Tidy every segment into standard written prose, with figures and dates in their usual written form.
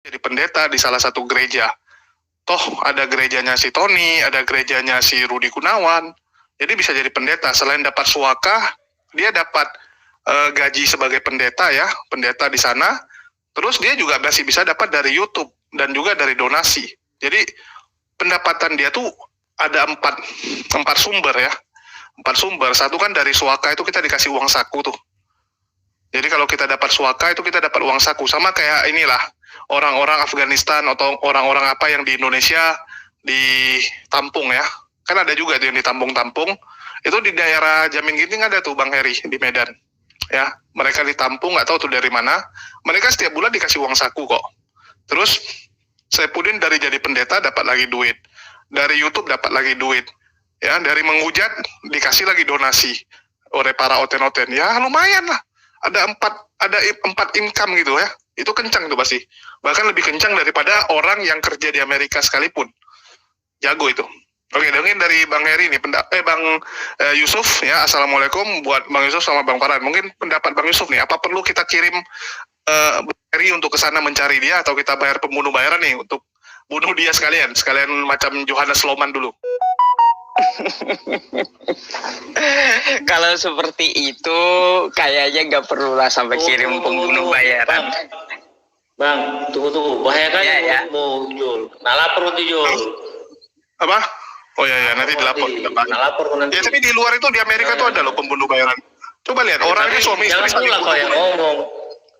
jadi pendeta di salah satu gereja. Toh ada gerejanya si Tony, ada gerejanya si Rudi Gunawan. Jadi bisa jadi pendeta. Selain dapat suaka, dia dapat gaji sebagai pendeta ya, pendeta di sana. Terus dia juga masih bisa dapat dari YouTube dan juga dari donasi. Jadi pendapatan dia tuh ada empat sumber ya. 4 sumber. Satu kan dari suaka, itu kita dikasih uang saku tuh. Jadi kalau kita dapat suaka itu kita dapat uang saku. Sama kayak inilah orang-orang Afghanistan atau orang-orang apa yang di Indonesia ditampung ya. Kan ada juga tuh yang ditampung-tampung. Itu di daerah Jamin Ginting ada tuh Bang Heri di Medan. Ya, mereka ditampung, nggak tahu tuh dari mana. Mereka setiap bulan dikasih uang saku kok. Terus Saipudin dari jadi pendeta dapat lagi duit. Dari YouTube dapat lagi duit. Ya, dari menghujat dikasih lagi donasi oleh para oten-oten. Ya, lumayan lah. Ada empat income gitu ya. Itu kencang tuh pasti. Bahkan lebih kencang daripada orang yang kerja di Amerika sekalipun. Jago itu. Oke, dengerin dari Bang Heri nih, Bang Yusuf ya. Assalamualaikum buat Bang Yusuf sama Bang Farhan. Mungkin pendapat Bang Yusuf nih, apa perlu kita kirim Bang Heri untuk ke sana mencari dia, atau kita bayar pembunuh bayaran nih untuk bunuh dia sekalian macam Johannes Sloman dulu? Kalau seperti itu kayaknya nggak perlulah sampai kirim pembunuh bayaran. Bang, tunggu, bahaya kan ya. Mau Jul, nah lapor nanti Jul. Apa? Oh ya, nanti dilapor. Nah lapor nanti. Ya tapi di luar itu di Amerika tuh ada loh pembunuh bayaran. Coba lihat orangnya suami istri. Jangan pula kau yang ngomong.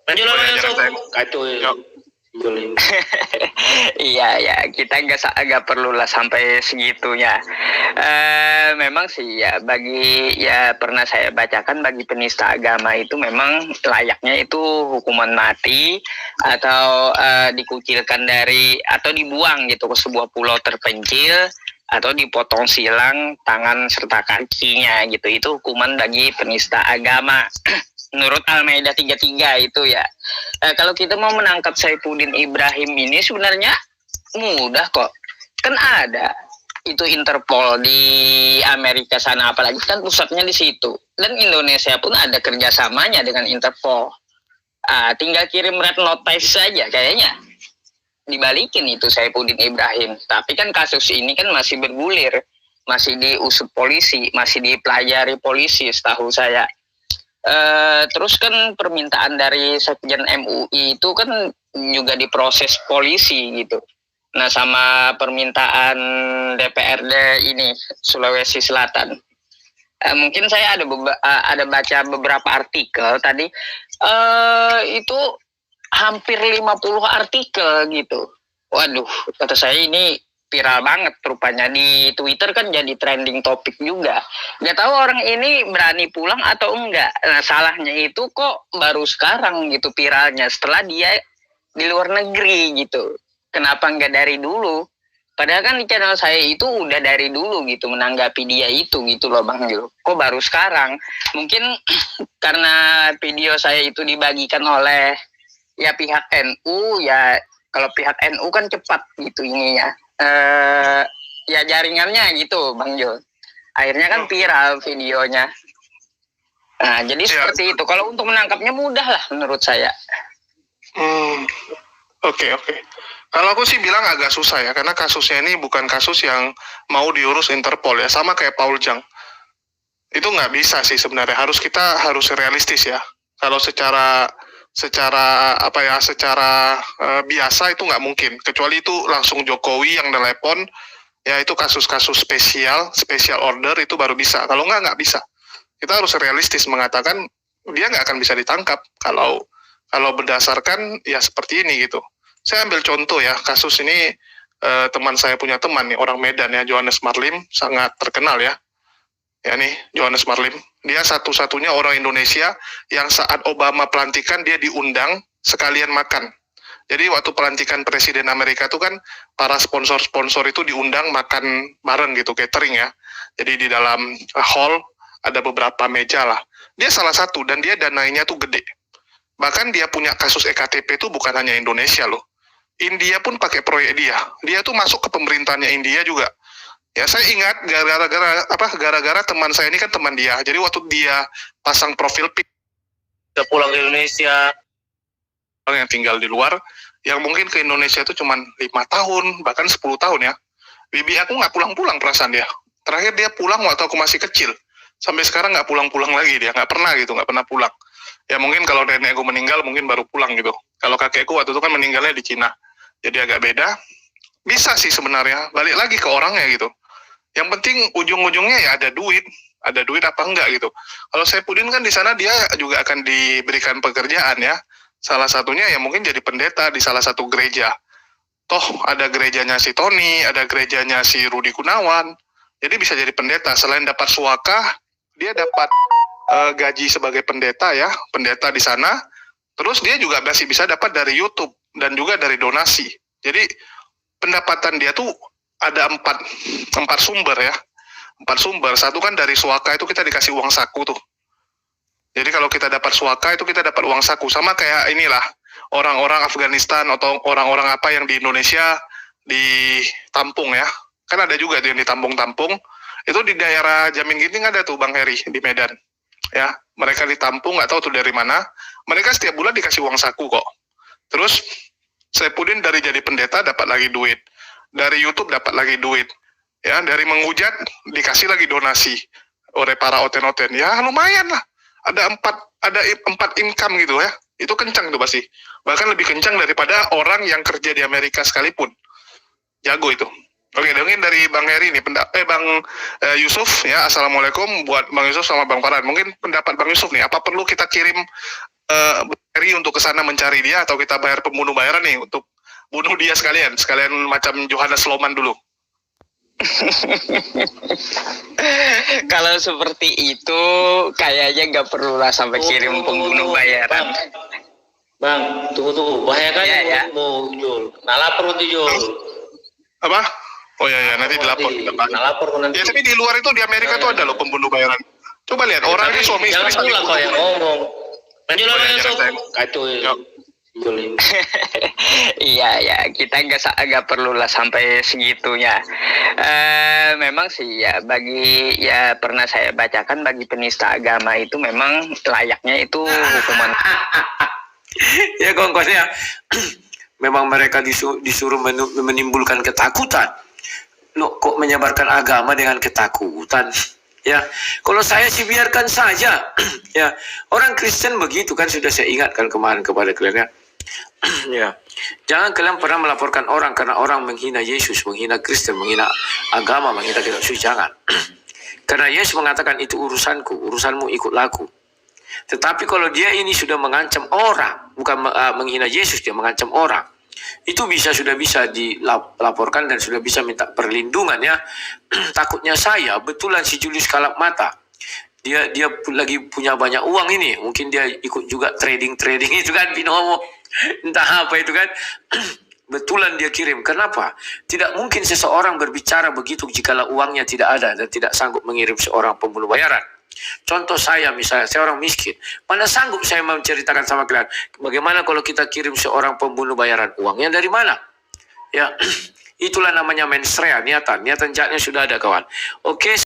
Lanjut kacau ya. Iya, kita nggak perlulah sampai segitunya. Memang sih ya, pernah saya bacakan, bagi penista agama itu memang layaknya itu hukuman mati atau dikucilkan atau dibuang gitu ke sebuah pulau terpencil, atau dipotong silang tangan serta kakinya gitu. Itu hukuman bagi penista agama. Menurut Al-Maidah 33 itu ya. Kalau kita mau menangkap Saipudin Ibrahim ini sebenarnya mudah kok. Kan ada itu Interpol di Amerika sana, apalagi kan pusatnya di situ. Dan Indonesia pun ada kerjasamanya dengan Interpol. Tinggal kirim red notice saja kayaknya. Dibalikin itu Saipudin Ibrahim. Tapi kan kasus ini kan masih bergulir. Masih diusut polisi, masih dipelajari polisi setahu saya. Terus kan permintaan dari Sekjen MUI itu kan juga diproses polisi gitu. Nah, sama permintaan DPRD ini Sulawesi Selatan. Mungkin saya ada baca beberapa artikel tadi, itu hampir 50 artikel gitu. Waduh, kata saya ini viral banget rupanya di Twitter, kan jadi trending topik juga. Gak tahu orang ini berani pulang atau enggak. Nah, salahnya itu kok baru sekarang gitu viralnya, setelah dia di luar negeri gitu. Kenapa enggak dari dulu? Padahal kan di channel saya itu udah dari dulu gitu menanggapi dia itu gitu loh Bang Jul. Kok baru sekarang? Mungkin karena video saya itu dibagikan oleh ya pihak NU ya. Kalau pihak NU kan cepat gitu ininya. Ya jaringannya gitu Bang Jul. Akhirnya kan viral videonya. Nah, jadi seperti itu. Kalau untuk menangkapnya mudah lah menurut saya. Oke. Kalau aku sih bilang agak susah ya, karena kasusnya ini bukan kasus yang mau diurus Interpol ya, sama kayak Paul Jang. Itu nggak bisa sih sebenarnya. Kita harus realistis ya. Kalau secara biasa itu nggak mungkin, kecuali itu langsung Jokowi yang telepon ya, itu kasus-kasus special order itu baru bisa. Kalau nggak bisa. Kita harus realistis mengatakan dia nggak akan bisa ditangkap kalau berdasarkan ya seperti ini gitu. Saya ambil contoh ya, kasus ini teman saya punya teman nih, orang Medan ya, Johannes Marlim, sangat terkenal ya. Ya nih, Johannes Marlim. Dia satu-satunya orang Indonesia yang saat Obama pelantikan dia diundang sekalian makan. Jadi waktu pelantikan Presiden Amerika itu kan para sponsor-sponsor itu diundang makan bareng gitu, catering ya. Jadi di dalam hall ada beberapa meja lah. Dia salah satu dan dia dananya tuh gede. Bahkan dia punya kasus EKTP itu bukan hanya Indonesia loh. India pun pakai proyek dia. Dia tuh masuk ke pemerintahannya India juga. Ya saya ingat gara-gara teman saya ini kan teman dia. Jadi waktu dia pasang profil pic, udah pulang ke Indonesia, yang tinggal di luar, yang mungkin ke Indonesia itu cuma 5 tahun, bahkan 10 tahun ya. Bibi aku nggak pulang-pulang perasaan dia. Terakhir dia pulang waktu aku masih kecil. Sampai sekarang nggak pulang-pulang lagi dia, nggak pernah gitu, nggak pernah pulang. Ya mungkin kalau nenekku meninggal mungkin baru pulang gitu. Kalau kakekku waktu itu kan meninggalnya di Cina. Jadi agak beda. Bisa sih sebenarnya, balik lagi ke orangnya gitu. Yang penting ujung-ujungnya ya ada duit apa enggak gitu. Kalau Saipudin kan di sana dia juga akan diberikan pekerjaan ya. Salah satunya ya mungkin jadi pendeta di salah satu gereja. Toh ada gerejanya si Tony, ada gerejanya si Rudi Gunawan. Jadi bisa jadi pendeta. Selain dapat suaka, dia dapat gaji sebagai pendeta ya, pendeta di sana. Terus dia juga masih bisa dapat dari YouTube dan juga dari donasi. Jadi pendapatan dia tuh ada empat sumber ya. 4 sumber. Satu kan dari suaka itu kita dikasih uang saku tuh. Jadi kalau kita dapat suaka itu kita dapat uang saku. Sama kayak inilah orang-orang Afghanistan atau orang-orang apa yang di Indonesia ditampung ya. Kan ada juga tuh yang ditampung-tampung. Itu di daerah Jamin Ginting ada tuh Bang Heri di Medan. Ya, mereka ditampung nggak tahu tuh dari mana. Mereka setiap bulan dikasih uang saku kok. Terus Saipudin dari jadi pendeta dapat lagi duit. Dari YouTube dapat lagi duit. Ya, dari menghujat dikasih lagi donasi oleh para oten-oten. Ya, lumayan lah. Ada empat income gitu ya. Itu kencang tuh pasti. Bahkan lebih kencang daripada orang yang kerja di Amerika sekalipun. Jago itu. Oke, dengerin dari Bang Heri nih, Bang Yusuf ya. Assalamualaikum buat Bang Yusuf sama Bang Farhan. Mungkin pendapat Bang Yusuf nih, apa perlu kita kirim Bang Heri untuk ke sana mencari dia atau kita bayar pembunuh bayaran nih untuk bunuh dia sekalian macam Johannes Sloman dulu. Kalau seperti itu kayaknya nggak perlulah sampai kirim pembunuh bayaran. Bang, tunggu. Bahaya kan ya. Mau Jul. Nah lapor nanti Jul. Apa? Oh ya, nanti dilapor. Nah lapor nanti. Ya tapi di luar itu di Amerika tuh ada loh pembunuh bayaran. Coba lihat orangnya suami istri. Jangan pula kau yang ngomong. Lanjut Jangan saya. kacau ya. Iya, kita nggak perlulah sampai segitunya. Memang sih ya pernah saya bacakan bagi penista agama itu memang layaknya itu hukuman. Ya kongkosnya memang mereka disuruh menimbulkan ketakutan. Loh, kok menyebarkan agama dengan ketakutan? Ya, kalau saya sih biarkan saja. Ya, orang Kristen begitu kan, sudah saya ingatkan kemarin kepada kalian ya. Ya, jangan kalian pernah melaporkan orang karena orang menghina Yesus, menghina Kristen, menghina agama, menghina kitab suci, jangan. Karena Yesus mengatakan itu urusanku, urusanmu ikut laku. Tetapi kalau dia ini sudah mengancam orang, bukan menghina Yesus, dia mengancam orang, itu sudah bisa dilaporkan dan sudah bisa minta perlindungan ya. Takutnya saya, betulan si Julius Kalap Mata, dia lagi punya banyak uang ini, mungkin dia ikut juga trading itu kan, binomo, entah apa itu kan. Betulan dia kirim. Kenapa? Tidak mungkin seseorang berbicara begitu jikalau uangnya tidak ada dan tidak sanggup mengirim seorang pembunuh bayaran. Contoh saya misalnya, saya orang miskin. Mana sanggup saya menceritakan sama kalian bagaimana kalau kita kirim seorang pembunuh bayaran, uangnya dari mana? Ya, itulah namanya mensrea, niatan jahatnya sudah ada kawan. Oke.